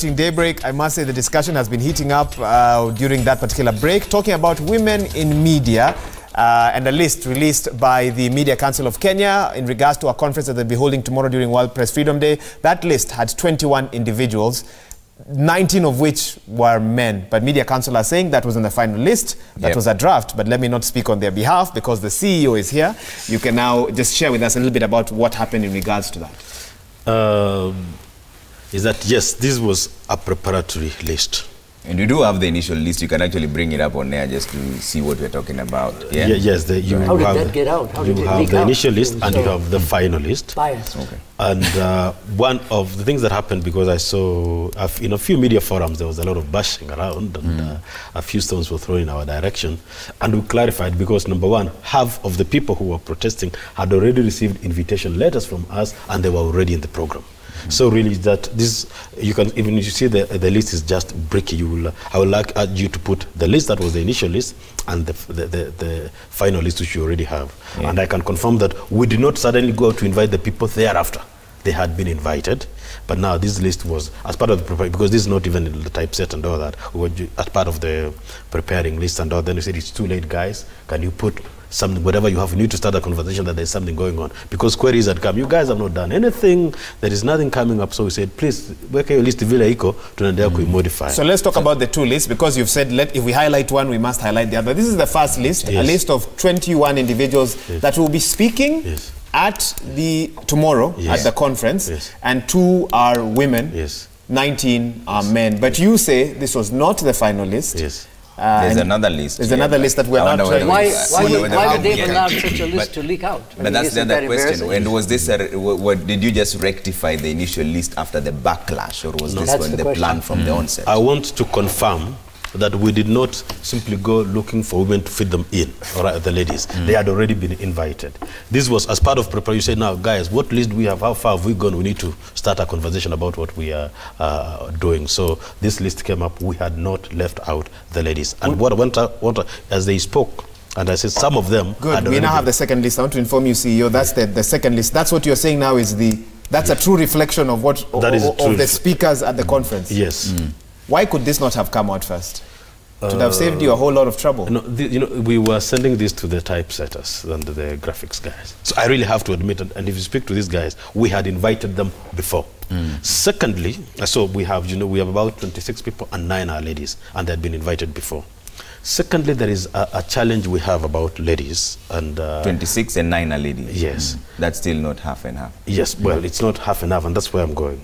Daybreak, I must say the discussion has been heating up during that particular break, talking about women in media and a list released by the Media Council of Kenya in regards to a conference that they'll be holding tomorrow during World Press Freedom Day. That list had 21 individuals, 19 of which were men. But Media Council are saying that was on the final list. That was a draft, but let me not speak on their behalf because the CEO is here. You can now just share with us a little bit about what happened in regards to that. Is that, yes, this was a preparatory list. And you do have the initial list. You can actually bring it up on there just to see what we're talking about. Yeah? Yes. How did that get out? How did it leak out? You have the initial list and you have the final list. Bias. Okay. And one of the things that happened, because I saw in a few media forums, there was a lot of bashing around and a few stones were thrown in our direction. And we clarified because, number one, half of the people who were protesting had already received invitation letters from us and they were already in the program. So really that this, you can, even if you see the list is just bricky, I would like you to put the list that was the initial list and the final list which you already have. And I can confirm that we did not suddenly go to invite the people thereafter. They had been invited, but now this list was as part of the because this is not even in the typeset and all that. We were as part of the preparing list and all. Then we said it's too late, guys. Can you put something, whatever you have? You need to start a conversation that there's something going on because queries had come. You guys have not done anything. There is nothing coming up. So we said, please, where can you list vile iko tunaendelea modify. So let's talk about the two lists because you've said if we highlight one, we must highlight the other. This is the first list, a list of 21 individuals that will be speaking. At the tomorrow at the conference, and 2 are women, 19 are men. But you say this was not the final list. There's another list. There's another list that we're not trying. Why would they have allowed such a list to leak out? But that's the other question. And was this did you just rectify the initial list after the backlash, or was this one the plan from the onset? I want to confirm that we did not simply go looking for women to fit them in, or the ladies. They had already been invited. This was as part of preparation. You said, now, guys, what list do we have? How far have we gone? We need to start a conversation about what we are doing. So this list came up. We had not left out the ladies. And what as they spoke, and I said some of them. Good. We now have the second list. I want to inform you, CEO, that's the second list. That's what you're saying now is that's a true reflection of what of the speakers at the conference. Yes. Why could this not have come out first? It would have saved you a whole lot of trouble. No, we were sending this to the typesetters and the graphics guys. So I really have to admit, and if you speak to these guys, we had invited them before. Secondly, so we have about 26 people and 9 are ladies, and they had been invited before. Secondly, there is a challenge we have about ladies. And 26 and 9 are ladies. Yes. That's still not half and half. Yes, well, it's not half and half, and that's where I'm going.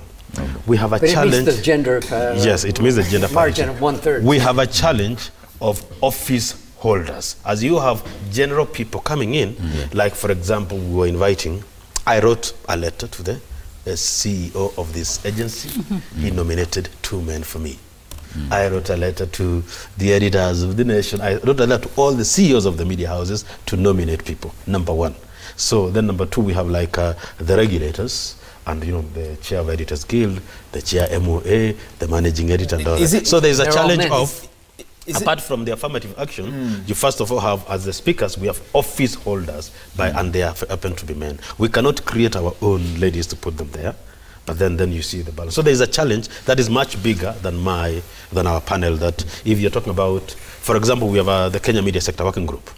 We have a challenge. It means the gender. Yes, it means the gender margin of 1/3. We have a challenge of office holders. As you have general people coming in, like for example, we were inviting. I wrote a letter to the CEO of this agency. He nominated 2 men for me. I wrote a letter to the editors of The Nation. I wrote a letter to all the CEOs of the media houses to nominate people. Number 1. So then number 2, we have like the regulators. And the chair of Editors Guild, the chair MOA, the managing editor, and all that. So there's a challenge of, apart from the affirmative action, you first of all have, as the speakers, we have office holders, and they happen to be men. We cannot create our own ladies to put them there, but then you see the balance. So there's a challenge that is much bigger than our panel. That if you're talking about, for example, we have the Kenya Media Sector Working Group.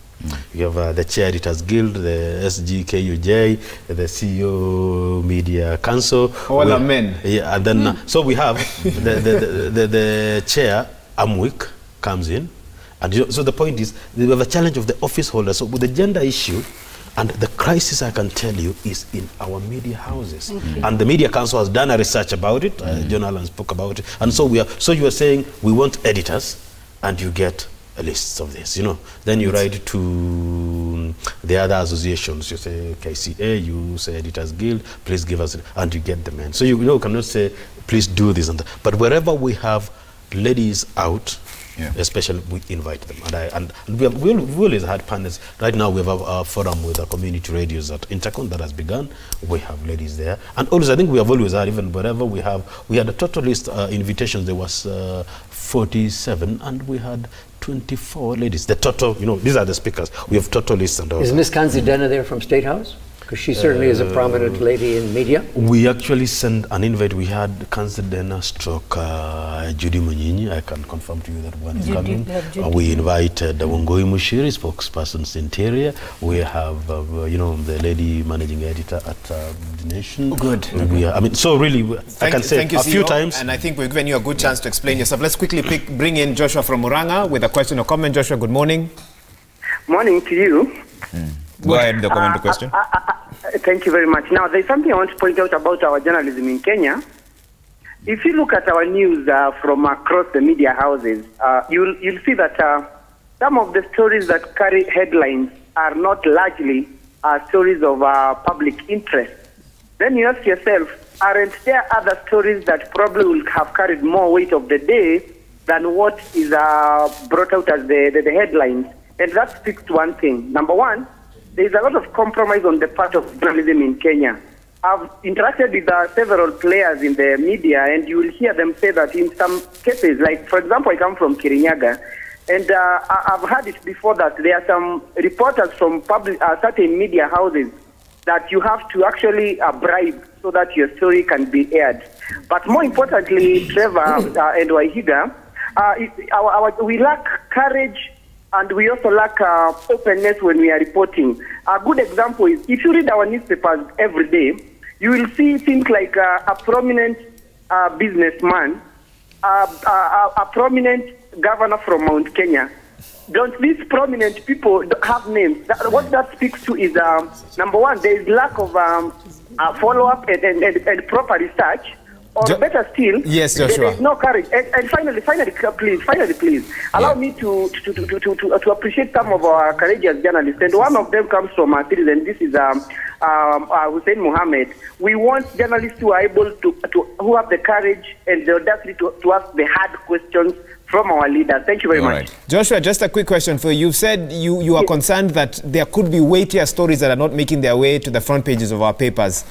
You have the Chair Editors Guild, the SGKUJ, the CEO Media Council. All are men. Yeah, and then so we have the Chair Amwik comes in, and so the point is we have a challenge of the office holders. So with the gender issue, and the crisis, I can tell you, is in our media houses. And the Media Council has done a research about it. John Allen spoke about it, and so we are. So you are saying we want editors, and you get lists of this, then you write to the other associations. You say KCA, you say Editors Guild, please give us, and you get the men. So you cannot say, please do this and that. But wherever we have ladies out, especially we invite them. And we've always had panels. Right now we have a forum with our community radios at Intercon that has begun. We have ladies there. And always, I think we have always had, even wherever we had a total list invitations. There was 47, and we had 24 ladies. The total, these are the speakers. We have total lists and all. Is Miss Kanzi Dena there from State House? Because she certainly is a prominent lady in media. We actually sent an invite. We had Cancer Dena stroke Judy Munyinyi. I can confirm to you that one is coming. We invited Wongoi Mushiri, spokesperson's interior. We have, you know, the lady managing editor at The Nation. Good. I mean, so really, I can say a few times. And I think we've given you a good chance to explain yourself. Let's quickly bring in Joshua from Muranga with a question or comment. Joshua, good morning. Morning to you. Go ahead, the comment or question. Thank you very much. Now, there's something I want to point out about our journalism in Kenya. If you look at our news from across the media houses, you'll see that some of the stories that carry headlines are not largely stories of public interest. Then you ask yourself, aren't there other stories that probably will have carried more weight of the day than what is brought out as the headlines? And that speaks to one thing. Number one, there is a lot of compromise on the part of journalism in Kenya. I've interacted with several players in the media, and you will hear them say that in some cases, like, for example, I come from Kirinyaga, and I've heard it before that there are some reporters from certain media houses that you have to actually bribe so that your story can be aired. But more importantly, Trevor and Wahiga, we lack courage, and we also lack openness when we are reporting. A good example is, if you read our newspapers every day, you will see things like a prominent businessman, a prominent governor from Mount Kenya. Don't these prominent people have names? What that speaks to is, number one, there is lack of follow-up and proper research. Or better still, yes, Joshua. There is no courage. And finally, please, allow me to appreciate some of our courageous journalists. And one of them comes from our citizen. This is Hussein Mohammed. We want journalists who are able who have the courage and the audacity to ask the hard questions from our leaders. Thank you very much. Right. Joshua, just a quick question for you. You've said you are concerned that there could be weightier stories that are not making their way to the front pages of our papers.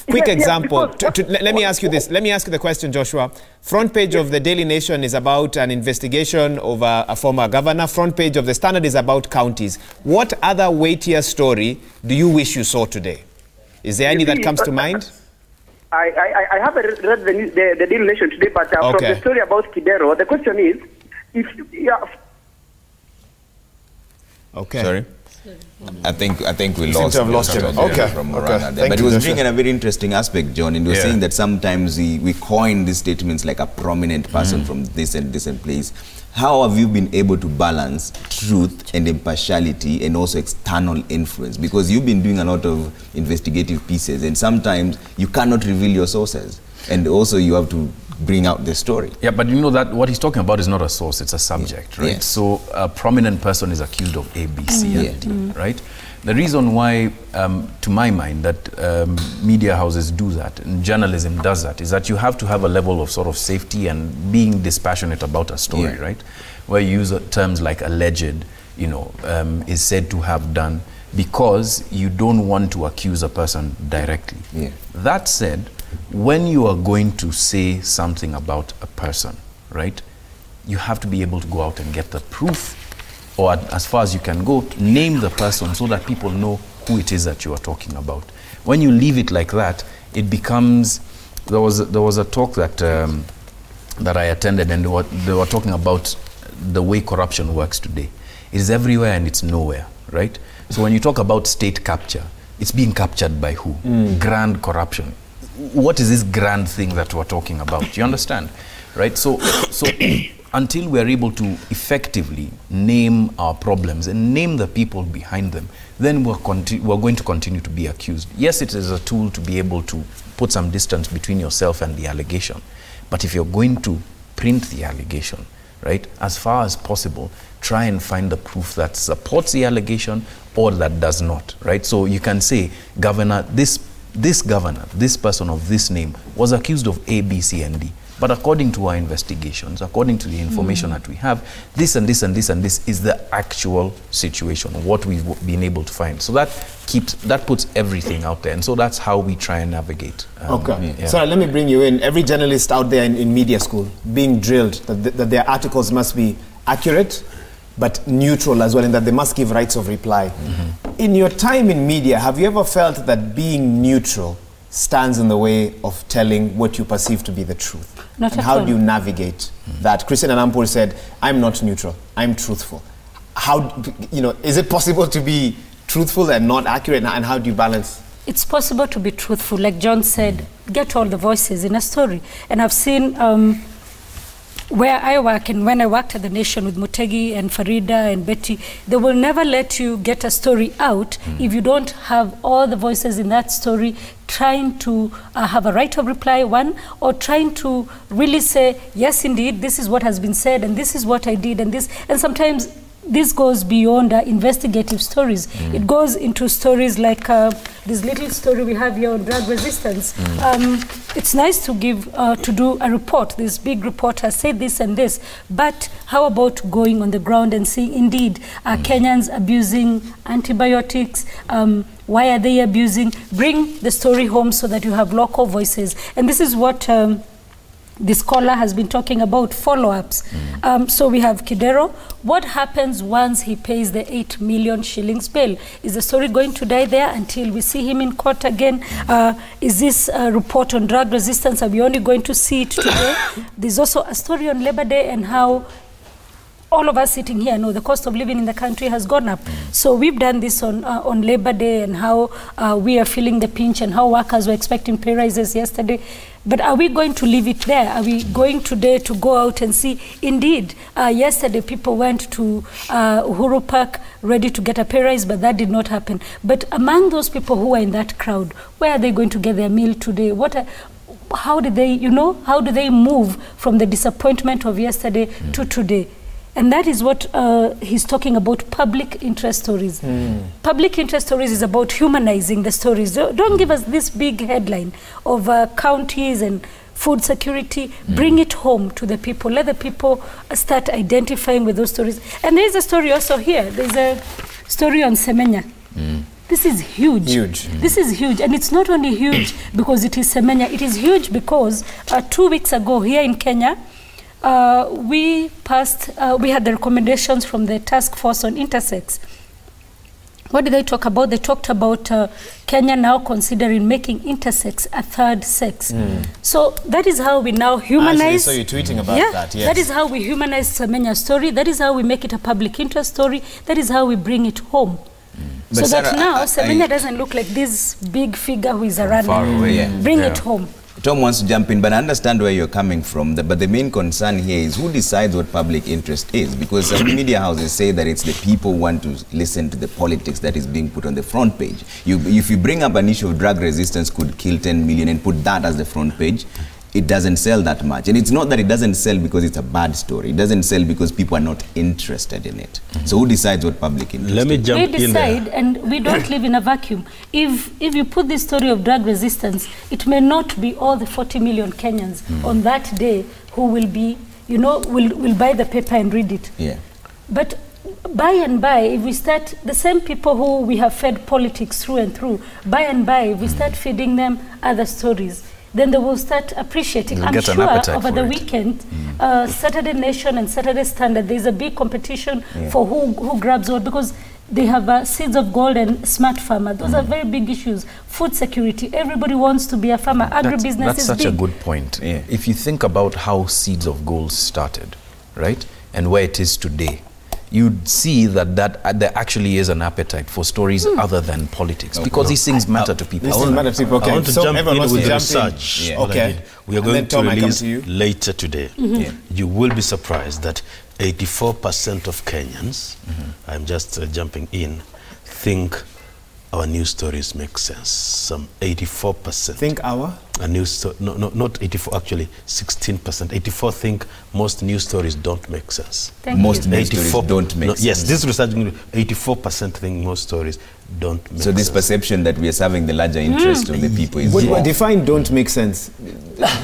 Quick example. Let me ask you this. Let me ask you the question, Joshua. Front page of the Daily Nation is about an investigation of a former governor. Front page of the Standard is about counties. What other weightier story do you wish you saw today? Is there any that comes to mind? I haven't read the Daily Nation today, but from the story about Kidero, the question is, Okay. Sorry? I think we seem to have lost him. Okay. From Moranga there. But he was bringing a very interesting aspect, John, and he was saying that sometimes we coin these statements like a prominent person from this and place. How have you been able to balance truth and impartiality and also external influence? Because you've been doing a lot of investigative pieces, and sometimes you cannot reveal your sources, and also you have to bring out the story. Yeah, but you know that what he's talking about is not a source, it's a subject, right? Yes. So a prominent person is accused of A, B, C, and D, right? The reason why, to my mind, that media houses do that and journalism does that is that you have to have a level of sort of safety and being dispassionate about a story, right? Where you use terms like alleged, you know, is said to have done, because you don't want to accuse a person directly. That said, when you are going to say something about a person, right, you have to be able to go out and get the proof, or as far as you can go, name the person so that people know who it is that you are talking about. When you leave it like that, it becomes, there was a talk that that I attended, and they were talking about the way corruption works today. It is everywhere and it's nowhere, right? So when you talk about state capture, it's being captured by who? Grand corruption. What is this grand thing that we're talking about? You understand? Right? So until we're able to effectively name our problems and name the people behind them, then we're going to continue to be accused. Yes, it is a tool to be able to put some distance between yourself and the allegation. But if you're going to print the allegation, right, as far as possible, try and find the proof that supports the allegation or that does not, right? So you can say, Governor, this governor, this person of this name was accused of A, B, C, and D. But according to our investigations, according to the information that we have, this and this and this and this is the actual situation, what we've been able to find. So that puts everything out there. And so that's how we try and navigate. So let me bring you in. Every journalist out there in media school being drilled that their articles must be accurate, but neutral as well, and that they must give rights of reply. In your time in media, have you ever felt that being neutral stands in the way of telling what you perceive to be the truth? Not and at how all. do you navigate that? Christian Anampur said, I'm not neutral, I'm truthful. How, is it possible to be truthful and not accurate, and how do you balance? It's possible to be truthful. Like John said, get all the voices in a story. And I've seen where I work, and when I worked at The Nation with Mutegi and Farida and Betty, they will never let you get a story out if you don't have all the voices in that story trying to have a right of reply, one, or trying to really say, yes, indeed, this is what has been said, and this is what I did, and this. And sometimes this goes beyond investigative stories. It goes into stories like this little story we have here on drug resistance. It's nice to do a report. This big report has said this and this, but how about going on the ground and seeing, indeed, are Kenyans abusing antibiotics? Why are they abusing? Bring the story home so that you have local voices. And this is what the scholar has been talking about, follow-ups. So we have Kidero. What happens once he pays the 8 million shillings bail? Is the story going to die there until we see him in court again? Is this a report on drug resistance? Are we only going to see it today? There's also a story on Labor Day and how all of us sitting here know the cost of living in the country has gone up. So we've done this on Labor Day and how we are feeling the pinch and how workers were expecting pay rises yesterday. But are we going to leave it there? Are we going today to go out and see, indeed, yesterday people went to Uhuru Park ready to get a pay rise, but that did not happen. But among those people who are in that crowd, where are they going to get their meal today? How do they move from the disappointment of yesterday to today? And that is what he's talking about, public interest stories. Public interest stories is about humanizing the stories. Don't give us this big headline of counties and food security. Bring it home to the people. Let the people start identifying with those stories. And there's a story also here. There's a story on Semenya. This is huge. This is huge. And it's not only huge because it is Semenya. It is huge because 2 weeks ago here in Kenya, we had the recommendations from the task force on intersex. What did they talk about? They talked about Kenya now considering making intersex a third sex. So that is how we now humanize. So you're tweeting about that, yes. That is how we humanize Semenya's story. That is how we make it a public interest story. That is how we bring it home. So Sarah, that now Semenya doesn't look like this big figure who is around. Far away. Bring it home. Tom wants to jump in, but I understand where you're coming from. But the main concern here is who decides what public interest is. Because some media houses say that it's the people who want to listen to the politics that is being put on the front page. If you bring up an issue of drug resistance could kill 10 million and put that as the front page, it doesn't sell that much. And it's not that it doesn't sell because it's a bad story. It doesn't sell because people are not interested in it. So who decides what public interest is? Let me jump in there. We decide, and we don't live in a vacuum. If you put this story of drug resistance, it may not be all the 40 million Kenyans on that day who will be, will buy the paper and read it. Yeah. But by and by, if we start, the same people who we have fed politics through and through, by and by, if we start feeding them other stories, then they will start appreciating. I'm sure over the weekend, Saturday Nation and Saturday Standard, there's a big competition for who grabs what, because they have Seeds of Gold and Smart Farmer. Those are very big issues. Food security, everybody wants to be a farmer. Agribusiness is big. That's such a good point. Yeah. If you think about how Seeds of Gold started, right, and where it is today, you'd see that there actually is an appetite for stories other than politics, because these things matter to people. These things matter to people. Okay. I want to jump in with research. Okay. We are going to release later today. You will be surprised that 84% of Kenyans, I'm just jumping in, think our news stories make sense. Some 84%. Think our? A news story, no, not 84, actually 16%. 84 think most news stories don't make sense. Most news stories don't make sense. Yes, this research, 84% think most stories don't make sense. So this perception that we are serving the larger interest of the people is wrong. Define don't make sense.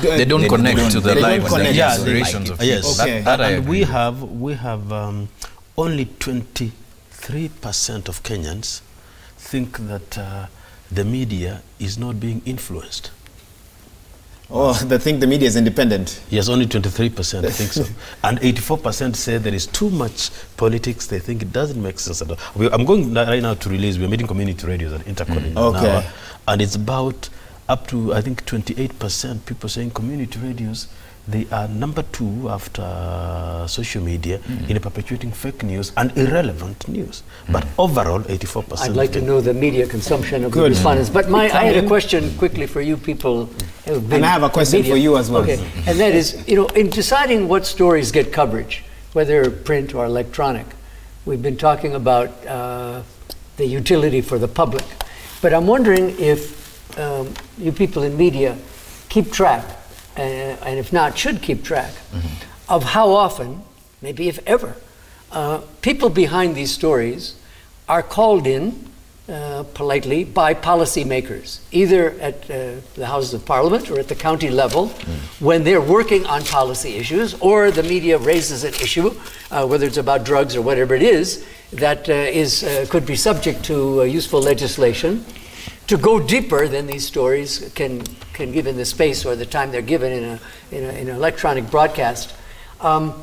They don't connect to the lives and the aspirations of people. Yes, and we have only 23% of Kenyans think that the media is not being influenced. Oh, they think the media is independent. Yes, only 23% think so. And 84% say there is too much politics. They think it doesn't make sense at all. I'm going right now to release, we're meeting community radios at Intercon Okay. and it's about up to, I think, 28% people saying community radios, they are number 2 after social media in perpetuating fake news and irrelevant news. But overall, 84%. I'd like to know the media consumption of the respondents. But I had a question quickly for you people. And I have a question for you as well. Okay, and that is, you know, in deciding what stories get coverage, whether print or electronic, we've been talking about the utility for the public. But I'm wondering if you people in media keep track, and if not, should keep track of how often, maybe if ever, people behind these stories are called in politely by policymakers, either at the Houses of Parliament or at the county level, when they're working on policy issues, or the media raises an issue, whether it's about drugs or whatever it is, that could be subject to useful legislation, to go deeper than these stories can give in the space or the time they're given in an electronic broadcast.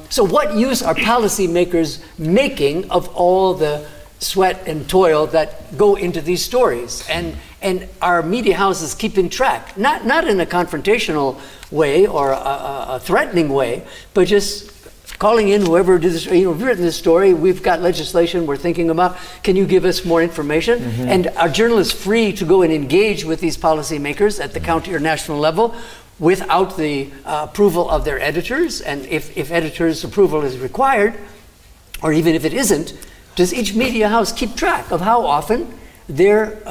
So what use are policymakers making of all the sweat and toil that go into these stories? And are media houses keeping track? Not in a confrontational way or a threatening way, but just calling in whoever did this, you know, we've written this story, we've got legislation we're thinking about, can you give us more information? And are journalists free to go and engage with these policymakers at the county or national level without the approval of their editors? And if editors' approval is required, or even if it isn't, does each media house keep track of how often their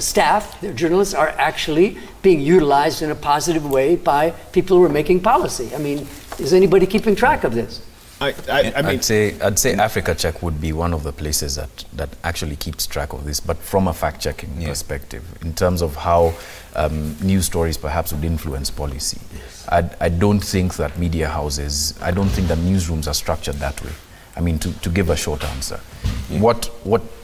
staff, their journalists, are actually being utilized in a positive way by people who are making policy? I mean, is anybody keeping track of this? I mean, I'd say Africa Check would be one of the places that actually keeps track of this, but from a fact-checking perspective, in terms of how news stories perhaps would influence policy. I don't think that media houses, I don't think that newsrooms are structured that way. I mean, to give a short answer.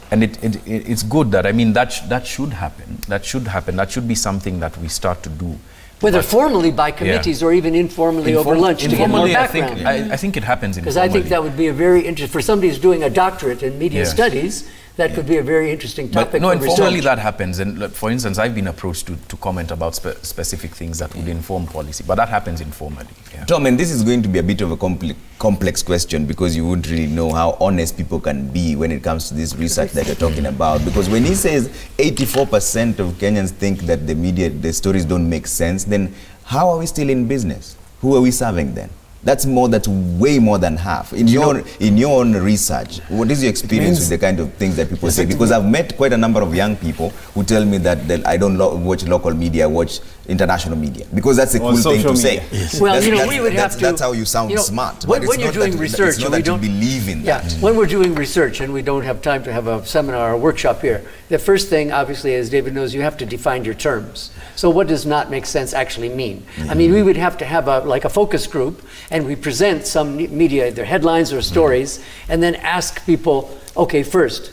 And it's good that, I mean, that should happen. That should be something that we start to do. Whether formally by committees or even informally over lunch to get more background. I think it happens informally. Because I think that would be a very interesting, for somebody who's doing a doctorate in media studies, that could be a very interesting topic. But no, for informally research. that happens. And for instance, I've been approached to comment about specific things that would inform policy, but that happens informally. Tom, and this is going to be a bit of a complex question, because you wouldn't really know how honest people can be when it comes to this research that you're talking about. Because when he says 84% of Kenyans think that the stories don't make sense, then how are we still in business? Who are we serving then? That's way more than half. In your own research, what is your experience with the kind of things that people say? Because I've met quite a number of young people who tell me that I don't watch local media, I watch international media, because that's a cool thing to say. Yes. Well, we would have to. That's how you sound smart. When you're doing research, it's not that you believe in that. When we're doing research and we don't have time to have a seminar or a workshop here, the first thing, obviously, as David knows, you have to define your terms. So what does not make sense actually mean? I mean, we would have to have a focus group, and we present some media, their headlines or stories, and then ask people, okay, first,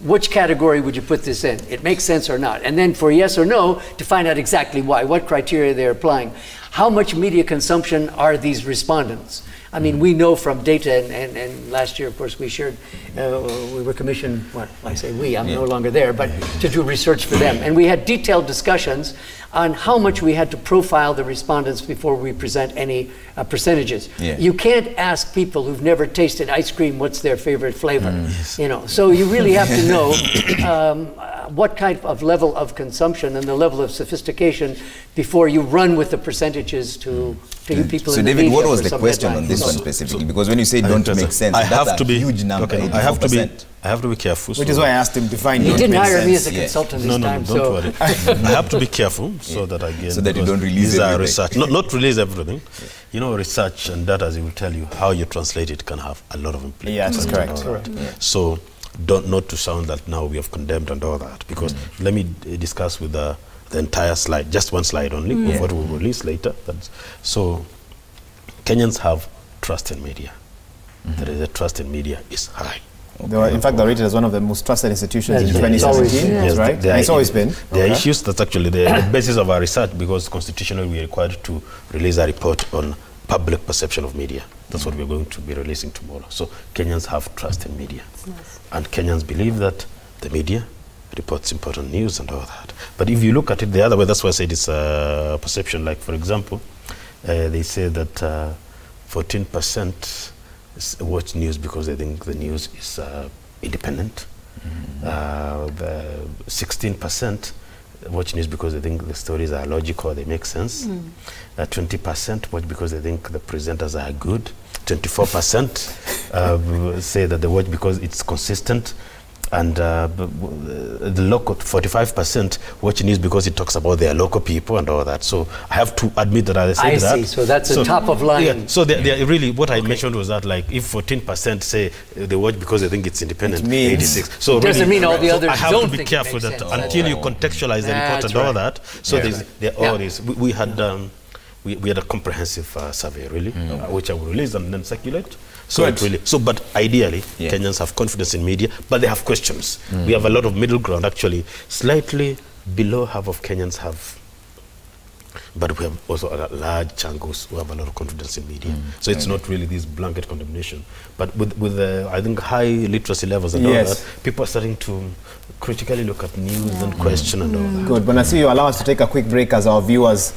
which category would you put this in? It makes sense or not? And then for yes or no, to find out exactly why, what criteria they're applying. How much media consumption are these respondents? I mean, we know from data, and last year, of course, we shared, we were commissioned, I say we, I'm no longer there, but to do research for them. And we had detailed discussions on how much we had to profile the respondents before we present any percentages. You can't ask people who've never tasted ice cream what's their favorite flavor. You know, so you really have to know what kind of level of consumption and the level of sophistication before you run with the percentages to you people in the media. So David, what was the question on this one specifically? Because when you say don't make sense, that's a huge number. I have to be careful. Which is why I asked him to find you. He didn't hire me as a consultant this time. No, don't worry. I have to be careful so that again, so that you don't release everything. Research. Not release everything. You know, research and data, as he will tell you, how you translate it can have a lot of implications. Yeah, that's correct. So, not to sound that now we have condemned and all that, because let me discuss with the entire slide, just one slide only, of what we'll release later. So, Kenyans have trust in media. There is a trust in media is high. They were, in fact, they're rated as one of the most trusted institutions in Yes, 2017. yes, Right? There It's always been. There are Okay. issues that's actually the basis of our research, because constitutionally we are required to release a report on public perception of media. That's what we're going to be releasing tomorrow. So Kenyans have trust in media. And Kenyans believe that the media reports important news and all that. But if you look at it the other way, that's why I said it's a perception. Like, for example, they say that 14% watch news because they think the news is independent. The 16% watch news because they think the stories are logical, they make sense. 20% watch because they think the presenters are good. 24% say that they watch because it's consistent. And the local 45% watch news because it talks about their local people and all that. So I have to admit that I said that. I see. So that's a top of line. Yeah. So they really, what I mentioned was that, like, if 14% say they watch because they think it's independent, It means 86. So it doesn't mean all the others I have don't to be think it careful makes that sense. until you contextualize the report and all that. So there all is. We had we had a comprehensive survey, really, which I will release and then circulate. So it really, but ideally, Kenyans have confidence in media, but they have questions. We have a lot of middle ground, actually. Slightly below half of Kenyans have, but we have also a large chunk who have a lot of confidence in media. So it's not really this blanket condemnation. But with I think, high literacy levels and all that, people are starting to critically look at news and question and all that. Good. Bonasi, you allow us to take a quick break as our viewers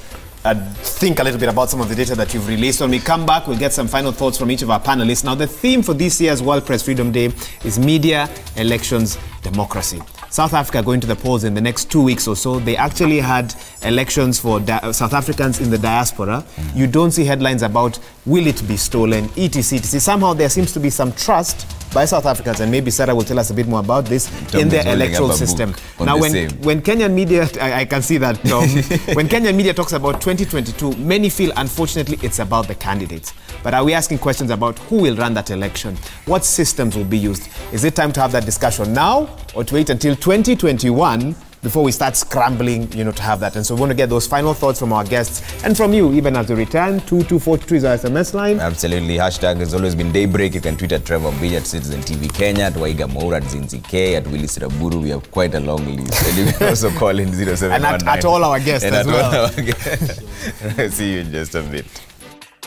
think a little bit about some of the data that you've released. When we come back, we'll get some final thoughts from each of our panelists. Now, the theme for this year's World Press Freedom Day is media, elections, democracy. South Africa going to the polls in the next 2 weeks or so. They actually had elections for South Africans in the diaspora. You don't see headlines about will it be stolen, etc. Somehow there seems to be some trust by South Africans, and maybe Sarah will tell us a bit more about this, in their electoral system. Now, when Kenyan media, I can see that, when Kenyan media talks about 2022, many feel, unfortunately, it's about the candidates. But are we asking questions about who will run that election? What systems will be used? Is it time to have that discussion now, or to wait until 2021 before we start scrambling, to have that? And so we want to get those final thoughts from our guests and from you, even as we return. 2242 is our SMS line. Absolutely. Hashtag has always been Daybreak. You can tweet at Trevor B, at Citizen TV Kenya, at Waiga Moura, at Zinzi K, at Willis Raburu. We have quite a long list. And you can also call in 0719. And at all our guests as well. See you in just a bit.